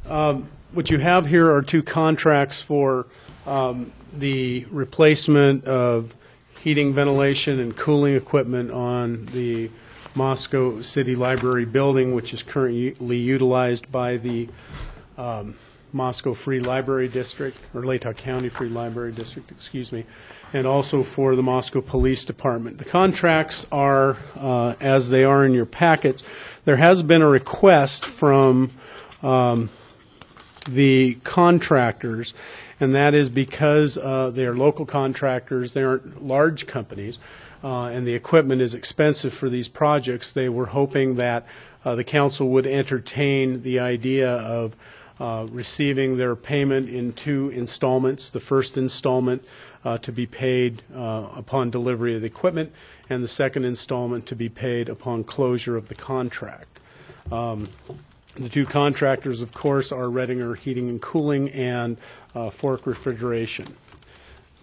What you have here are two contracts for the replacement of heating, ventilation, and cooling equipment on the Moscow City Library building, which is currently utilized by the Moscow Free Library District, or Latah County Free Library District, excuse me, and also for the Moscow Police Department. The contracts are as they are in your packets. There has been a request from the contractors, and that is because they are local contractors, they aren't large companies, and the equipment is expensive for these projects. They were hoping that the council would entertain the idea of receiving their payment in two installments, the first installment to be paid upon delivery of the equipment, and the second installment to be paid upon closure of the contract. The two contractors, of course, are Redinger Heating and Cooling and Fork Refrigeration.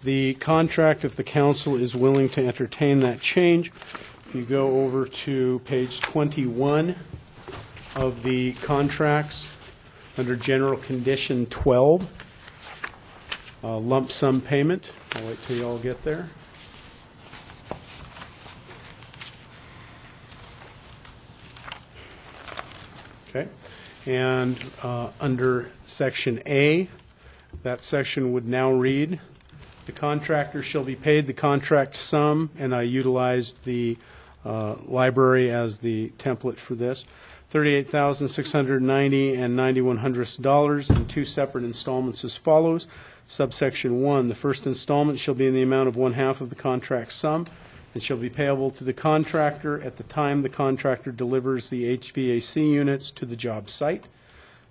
The contract, if the council is willing to entertain that change, if you go over to page 21 of the contracts, under General Condition 12, lump sum payment. I'll wait till you all get there. Okay. And under Section A, that section would now read, the contractor shall be paid the contract sum, and I utilized the library as the template for this, $38,690 and $9,100 in two separate installments as follows. Subsection 1, the first installment shall be in the amount of one-half of the contract sum and shall be payable to the contractor at the time the contractor delivers the HVAC units to the job site.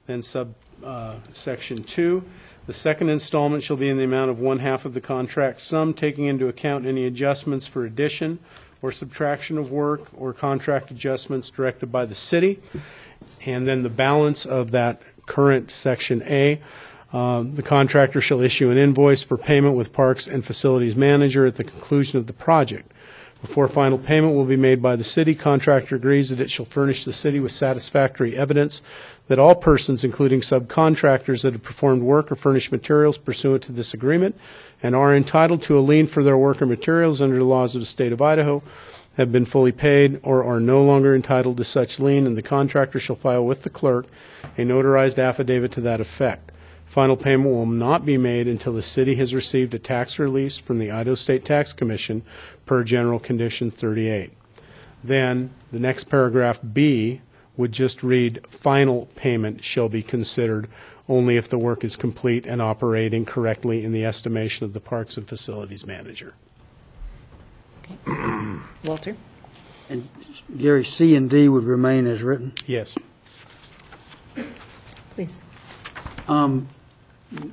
Then subsection 2, the second installment shall be in the amount of one-half of the contract sum, taking into account any adjustments for addition or subtraction of work or contract adjustments directed by the city. And then the balance of that current Section A, the contractor shall issue an invoice for payment with Parks and Facilities Manager at the conclusion of the project. Before final payment will be made by the city, contractor agrees that it shall furnish the city with satisfactory evidence that all persons, including subcontractors that have performed work or furnished materials pursuant to this agreement and are entitled to a lien for their work or materials under the laws of the state of Idaho, have been fully paid or are no longer entitled to such lien, and the contractor shall file with the clerk a notarized affidavit to that effect. Final payment will not be made until the city has received a tax release from the Idaho State Tax Commission per General Condition 38. Then the next paragraph, B, would just read, final payment shall be considered only if the work is complete and operating correctly in the estimation of the Parks and Facilities Manager. Okay. Walter? And Gary, C and D would remain as written? Yes. Please.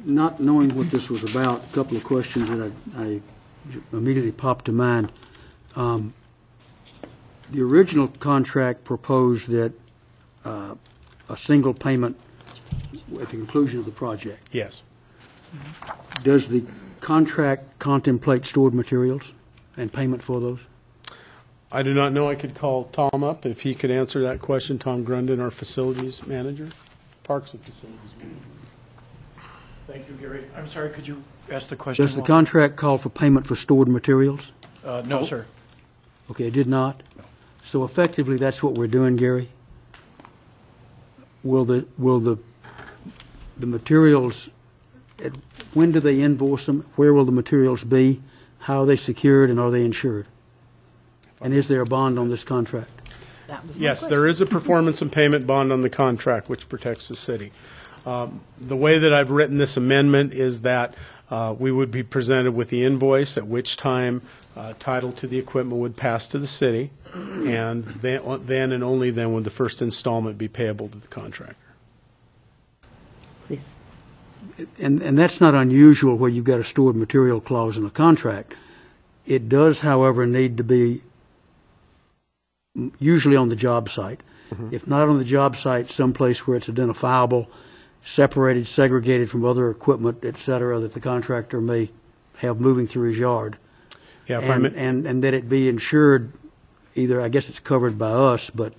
Not knowing what this was about, a couple of questions that I immediately popped to mind. The original contract proposed that a single payment at the conclusion of the project. Yes. Does the contract contemplate stored materials and payment for those? I do not know. I could call Tom up if he could answer that question. Tom Grundon, our Facilities Manager, Parks and Facilities Manager. Thank you, Gary. I'm sorry, could you ask the question? Does the contract call for payment for stored materials? No, sir. Okay, it did not? No. So effectively, that's what we're doing, Gary? Will the materials, when do they invoice them? Where will the materials be? How are they secured, and are they insured? And is there a bond on this contract? Yes, there is a performance and payment bond on the contract, which protects the city. The way that I've written this amendment is that we would be presented with the invoice, at which time title to the equipment would pass to the city, and then and only then would the first installment be payable to the contractor. Please. And that's not unusual where you've got a stored material clause in a contract. It does, however, need to be usually on the job site. Mm-hmm. If not on the job site, someplace where it's identifiable, separated, segregated from other equipment, et cetera, that the contractor may have moving through his yard. Yeah, and that it be insured, either, I guess it's covered by us, but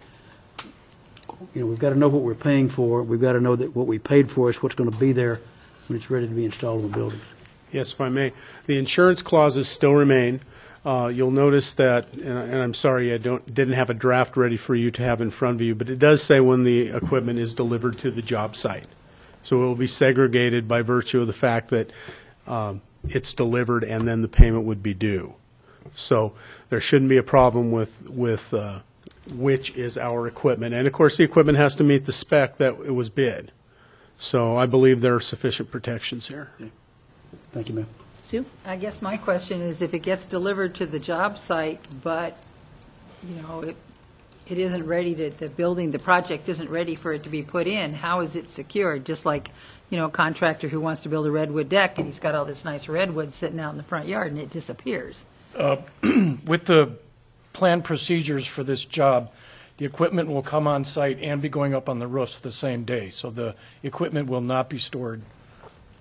we've got to know what we're paying for. We've got to know that what we paid for is what's going to be there when it's ready to be installed in the buildings. Yes, if I may. The insurance clauses still remain. You'll notice that, and I'm sorry I didn't have a draft ready for you to have in front of you, but it does say when the equipment is delivered to the job site. So it will be segregated by virtue of the fact that it's delivered and then the payment would be due. So there shouldn't be a problem with which is our equipment. And, of course, the equipment has to meet the spec that it was bid. So I believe there are sufficient protections here. Thank you, ma'am. Sue? I guess my question is, if it gets delivered to the job site, but, it isn't ready to, the project isn't ready for it to be put in, how is it secured? Just like, a contractor who wants to build a redwood deck, and he's got all this nice redwood sitting out in the front yard, and it disappears. With the planned procedures for this job, the equipment will come on site and be going up on the roofs the same day. So the equipment will not be stored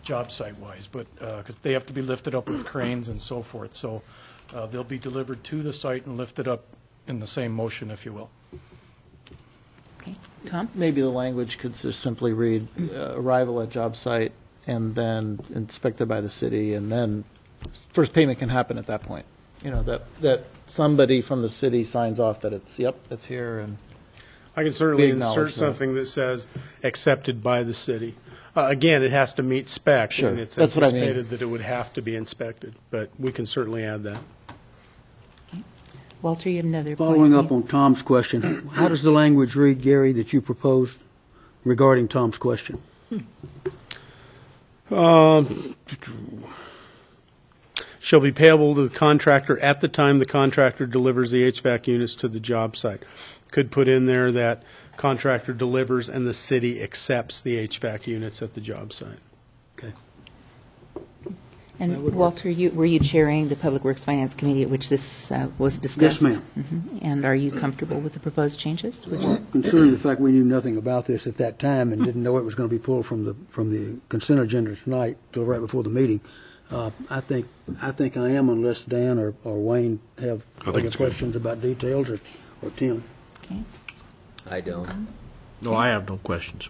job site-wise, but because they have to be lifted up with cranes and so forth. So they'll be delivered to the site and lifted up in the same motion, if you will. Okay. Tom? Maybe the language could just simply read arrival at job site and then inspected by the city, and then first payment can happen at that point. That somebody from the city signs off that it's here, and I can certainly We acknowledge insert that. something that says accepted by the city. Again, it has to meet spec. Sure. And it's That's what I mean. anticipated that it would have to be inspected, but we can certainly add that. Walter, you have another point. Following up on Tom's question, how does the language read, Gary, that you proposed regarding Tom's question? Shall be payable to the contractor at the time the contractor delivers the HVAC units to the job site. Could put in there that contractor delivers and the city accepts the HVAC units at the job site. Okay. And Walter, were you chairing the Public Works Finance Committee at which this was discussed? Yes, ma'am. Mhm. And are you comfortable with the proposed changes? Would you- Considering the fact we knew nothing about this at that time and didn't know it was going to be pulled from the consent agenda tonight till right before the meeting, I think I am, unless Dan or Wayne have other questions about details, or Tim. Okay. I don't. No, I have no questions.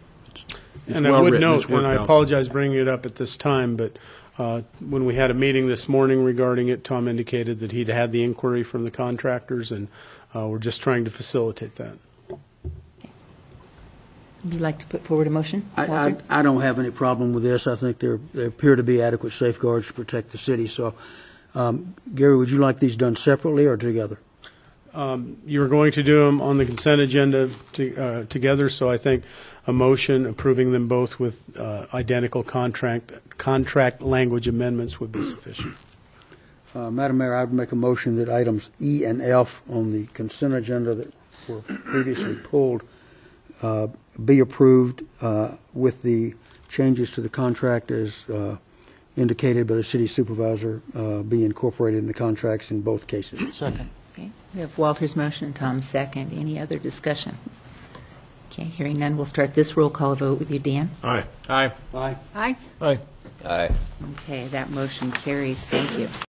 And I would note, and I apologize bringing it up at this time, but when we had a meeting this morning regarding it, Tom indicated that he'd had the inquiry from the contractors, and we're just trying to facilitate that. Would you like to put forward a motion, Walter? I don't have any problem with this. I think there appear to be adequate safeguards to protect the city. So, Gary, would you like these done separately or together? You're going to do them on the consent agenda together, so I think a motion approving them both with identical contract language amendments would be sufficient. Madam Mayor, I would make a motion that items E and F on the consent agenda that were previously pulled be approved with the changes to the contract as indicated by the city supervisor be incorporated in the contracts in both cases. second. Okay. We have Walter's motion and Tom's second. Any other discussion? Okay, hearing none, we'll start this roll call vote with you, Dan. Aye. Aye. Aye. Aye. Aye. Aye. Okay, that motion carries. Thank you.